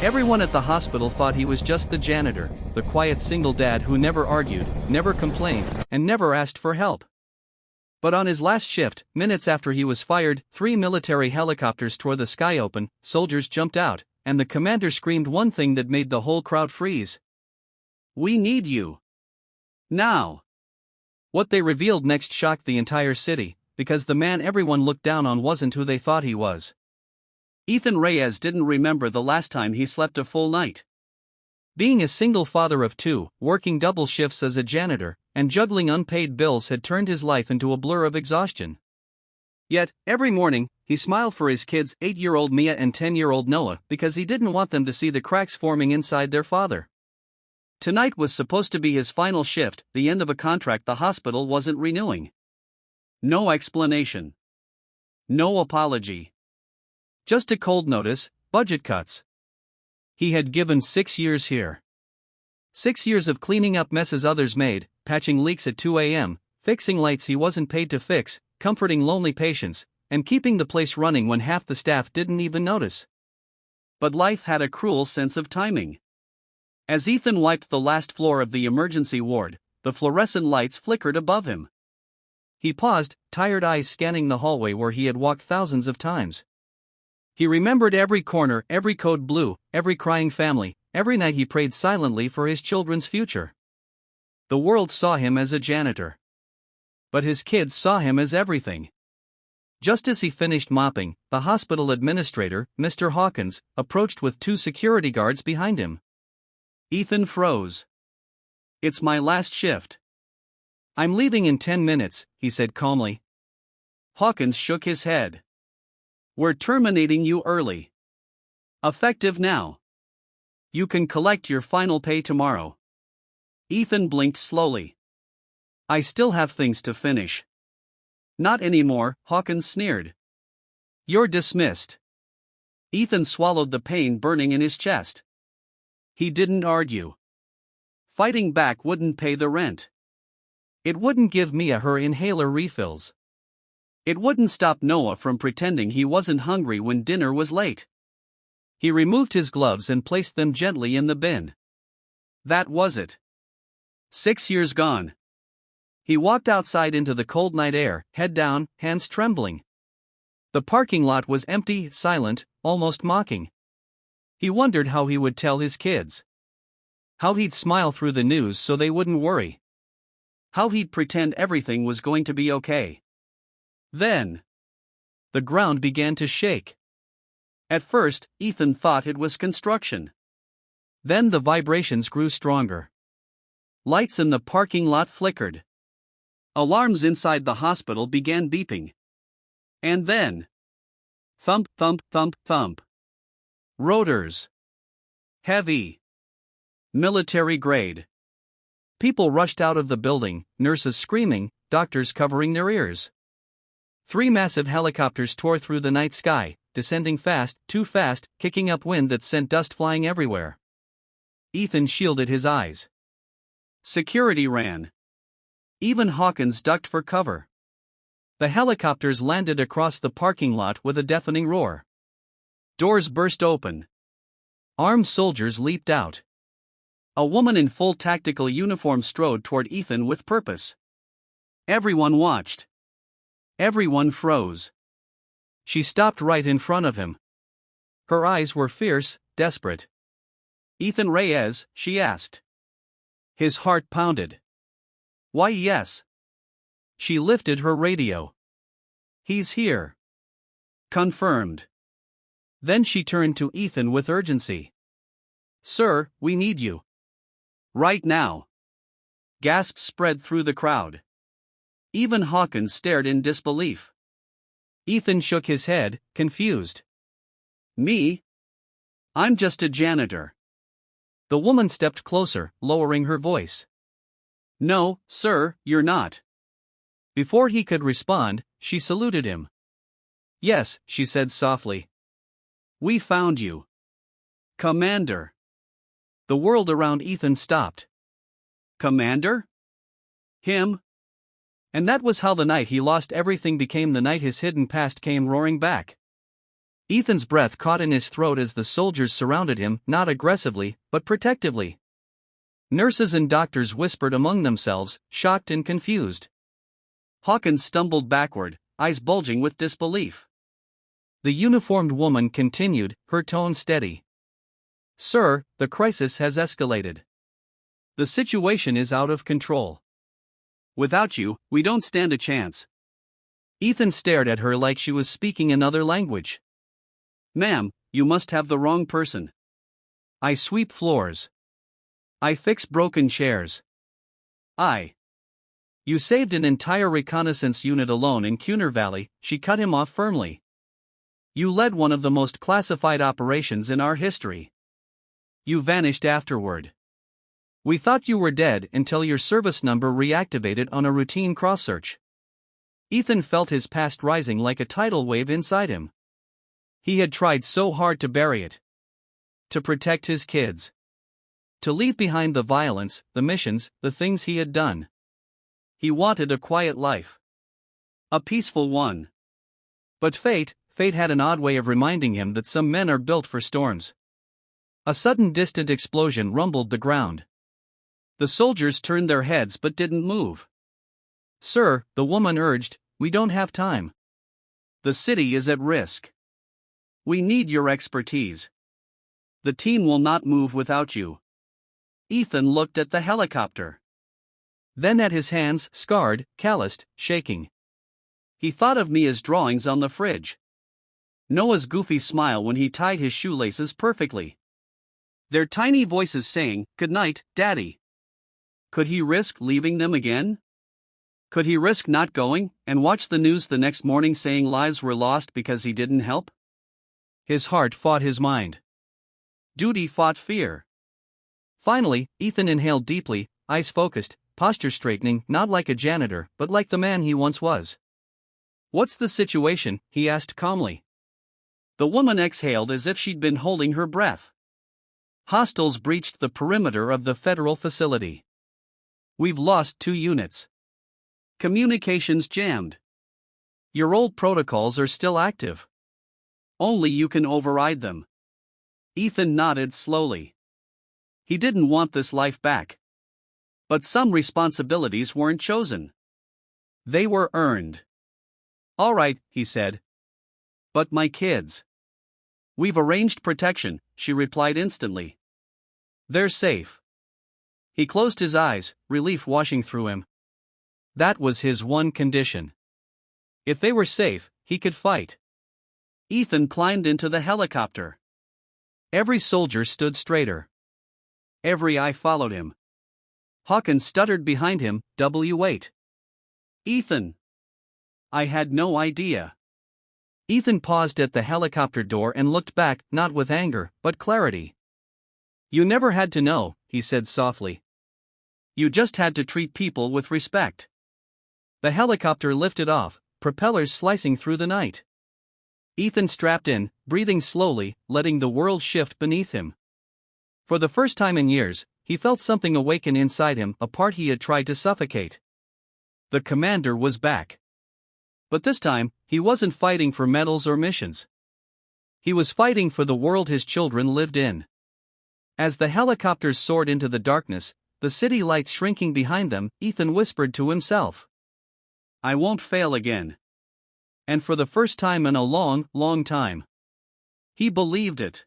Everyone at the hospital thought he was just the janitor, the quiet single dad who never argued, never complained, and never asked for help. But on his last shift, minutes after he was fired, 3 military helicopters tore the sky open, soldiers jumped out, and the commander screamed one thing that made the whole crowd freeze. "We need you. Now." What they revealed next shocked the entire city, because the man everyone looked down on wasn't who they thought he was. Ethan Reyes didn't remember the last time he slept a full night. Being a single father of 2, working double shifts as a janitor, and juggling unpaid bills had turned his life into a blur of exhaustion. Yet, every morning, he smiled for his kids, 8-year-old Mia and 10-year-old Noah, because he didn't want them to see the cracks forming inside their father. Tonight was supposed to be his final shift, the end of a contract the hospital wasn't renewing. No explanation. No apology. Just a cold notice, budget cuts. He had given 6 years here. 6 years of cleaning up messes others made, patching leaks at 2 a.m., fixing lights he wasn't paid to fix, comforting lonely patients, and keeping the place running when half the staff didn't even notice. But life had a cruel sense of timing. As Ethan wiped the last floor of the emergency ward, the fluorescent lights flickered above him. He paused, tired eyes scanning the hallway where he had walked thousands of times. He remembered every corner, every code blue, every crying family, every night he prayed silently for his children's future. The world saw him as a janitor. But his kids saw him as everything. Just as he finished mopping, the hospital administrator, Mr. Hawkins, approached with 2 security guards behind him. Ethan froze. "It's my last shift. I'm leaving in 10 minutes, he said calmly. Hawkins shook his head. "We're terminating you early. Effective now. You can collect your final pay tomorrow." Ethan blinked slowly. "I still have things to finish." "Not anymore," Hawkins sneered. "You're dismissed." Ethan swallowed the pain burning in his chest. He didn't argue. Fighting back wouldn't pay the rent. It wouldn't give Mia her inhaler refills. It wouldn't stop Noah from pretending he wasn't hungry when dinner was late. He removed his gloves and placed them gently in the bin. That was it. 6 years gone. He walked outside into the cold night air, head down, hands trembling. The parking lot was empty, silent, almost mocking. He wondered how he would tell his kids. How he'd smile through the news so they wouldn't worry. How he'd pretend everything was going to be okay. Then, the ground began to shake. At first, Ethan thought it was construction. Then the vibrations grew stronger. Lights in the parking lot flickered. Alarms inside the hospital began beeping. And then, thump, thump, thump, thump. Rotors. Heavy. Military grade. People rushed out of the building, nurses screaming, doctors covering their ears. 3 massive helicopters tore through the night sky, descending fast, too fast, kicking up wind that sent dust flying everywhere. Ethan shielded his eyes. Security ran. Even Hawkins ducked for cover. The helicopters landed across the parking lot with a deafening roar. Doors burst open. Armed soldiers leaped out. A woman in full tactical uniform strode toward Ethan with purpose. Everyone watched. Everyone froze. She stopped right in front of him. Her eyes were fierce, desperate. "Ethan Reyes?" she asked. His heart pounded. "Why, yes." She lifted her radio. "He's here." Confirmed. Then she turned to Ethan with urgency. "Sir, we need you. Right now." Gasps spread through the crowd. Even Hawkins stared in disbelief. Ethan shook his head, confused. "Me? I'm just a janitor." The woman stepped closer, lowering her voice. "No, sir, you're not." Before he could respond, she saluted him. "Yes," she said softly. "We found you. Commander." The world around Ethan stopped. Commander? Him? And that was how the night he lost everything became the night his hidden past came roaring back. Ethan's breath caught in his throat as the soldiers surrounded him, not aggressively, but protectively. Nurses and doctors whispered among themselves, shocked and confused. Hawkins stumbled backward, eyes bulging with disbelief. The uniformed woman continued, her tone steady. "Sir, the crisis has escalated. The situation is out of control. Without you, we don't stand a chance." Ethan stared at her like she was speaking another language. "Ma'am, you must have the wrong person. I sweep floors. I fix broken chairs. You saved an entire reconnaissance unit alone in Cunard Valley," she cut him off firmly. "You led one of the most classified operations in our history. You vanished afterward. We thought you were dead until your service number reactivated on a routine cross-search." Ethan felt his past rising like a tidal wave inside him. He had tried so hard to bury it. To protect his kids. To leave behind the violence, the missions, the things he had done. He wanted a quiet life. A peaceful one. But fate had an odd way of reminding him that some men are built for storms. A sudden distant explosion rumbled the ground. The soldiers turned their heads but didn't move. "Sir," the woman urged, "we don't have time. The city is at risk. We need your expertise. The team will not move without you." Ethan looked at the helicopter. Then at his hands, scarred, calloused, shaking. He thought of Mia's drawings on the fridge. Noah's goofy smile when he tied his shoelaces perfectly. Their tiny voices saying, "Good night, Daddy." Could he risk leaving them again? Could he risk not going, and watch the news the next morning saying lives were lost because he didn't help? His heart fought his mind. Duty fought fear. Finally, Ethan inhaled deeply, eyes focused, posture straightening, not like a janitor, but like the man he once was. "What's the situation?" he asked calmly. The woman exhaled as if she'd been holding her breath. "Hostiles breached the perimeter of the federal facility. We've lost 2 units. Communications jammed. Your old protocols are still active. Only you can override them." Ethan nodded slowly. He didn't want this life back. But some responsibilities weren't chosen. They were earned. "All right," he said. "But my kids?" "We've arranged protection," she replied instantly. "They're safe." He closed his eyes, relief washing through him. That was his one condition. If they were safe, he could fight. Ethan climbed into the helicopter. Every soldier stood straighter. Every eye followed him. Hawkins stuttered behind him, "Wait. Ethan. I had no idea." Ethan paused at the helicopter door and looked back, not with anger, but clarity. "You never had to know," he said softly. "You just had to treat people with respect." The helicopter lifted off, propellers slicing through the night. Ethan strapped in, breathing slowly, letting the world shift beneath him. For the first time in years, he felt something awaken inside him, a part he had tried to suffocate. The commander was back. But this time, he wasn't fighting for medals or missions. He was fighting for the world his children lived in. As the helicopters soared into the darkness, the city lights shrinking behind them, Ethan whispered to himself, "I won't fail again." And for the first time in a long, long time, he believed it.